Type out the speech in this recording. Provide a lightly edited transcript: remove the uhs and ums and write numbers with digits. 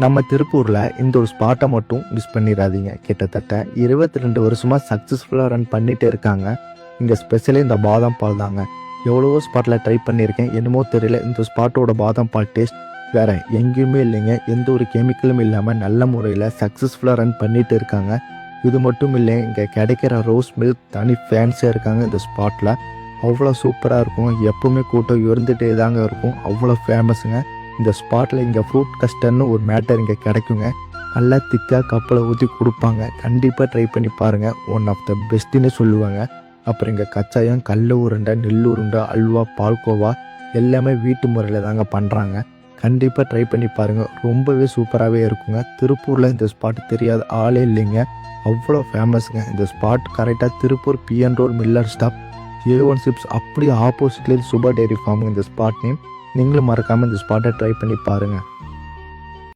நம்ம திருப்பூரில் இந்த ஒரு ஸ்பாட்டை மட்டும் மிஸ் பண்ணிடாதீங்க. கிட்டத்தட்ட 22 வருஷமாக சக்ஸஸ்ஃபுல்லாக ரன் பண்ணிகிட்டே இருக்காங்க. இங்கே ஸ்பெஷலி இந்த பாதாம் பால் தாங்க. எவ்வளவோ ஸ்பாட்டில் ட்ரை பண்ணியிருக்கேன், என்னமோ தெரியல, இந்த ஸ்பாட்டோட பாதாம் பால் டேஸ்ட் வேறு எங்கேயுமே இல்லைங்க. எந்த ஒரு கெமிக்கலும் இல்லாமல் நல்ல முறையில் சக்ஸஸ்ஃபுல்லாக ரன் பண்ணிகிட்டு இருக்காங்க. இது மட்டும் இல்லை, இங்கே கிடைக்கிற ரோஸ் மில்க் தனி ஃபேன்ஸாக இருக்காங்க. இந்த ஸ்பாட்டில் அவ்வளோ சூப்பராக இருக்கும். எப்போவுமே கூட்டம் இருந்துகிட்டே தாங்க இருக்கும். அவ்வளோ ஃபேமஸுங்க இந்த ஸ்பாட்டில். இங்கே ஃப்ரூட் கஸ்டர்ட்னு ஒரு மேட்டர் இங்கே கிடைக்குங்க. நல்லா திக்காக கப்பில் ஊற்றி கொடுப்பாங்க. கண்டிப்பாக ட்ரை பண்ணி பாருங்கள். ஒன் ஆஃப் த பெஸ்ட்டுன்னு சொல்லுவாங்க. அப்புறம் இங்கே கச்சாயம், கல் உருண்டை, நெல் உருண்டை, அல்வா, பால்கோவா எல்லாமே வீட்டு முறையில் தாங்க பண்ணுறாங்க. கண்டிப்பாக ட்ரை பண்ணி பாருங்கள். ரொம்பவே சூப்பராகவே இருக்குங்க. திருப்பூரில் இந்த ஸ்பாட் தெரியாத ஆளே இல்லைங்க. அவ்வளோ ஃபேமஸுங்க இந்த ஸ்பாட். கரெக்டாக Tiruppur PN road Miller stop A1 chips அப்படியே ஆப்போசிட்லேயே சுபா டெய்ரி ஃபார்முங்க இந்த ஸ்பாட் நேம். நீங்களும் மறக்காமல் இந்த ஸ்பாட்டை ட்ரை பண்ணி பாருங்கள்.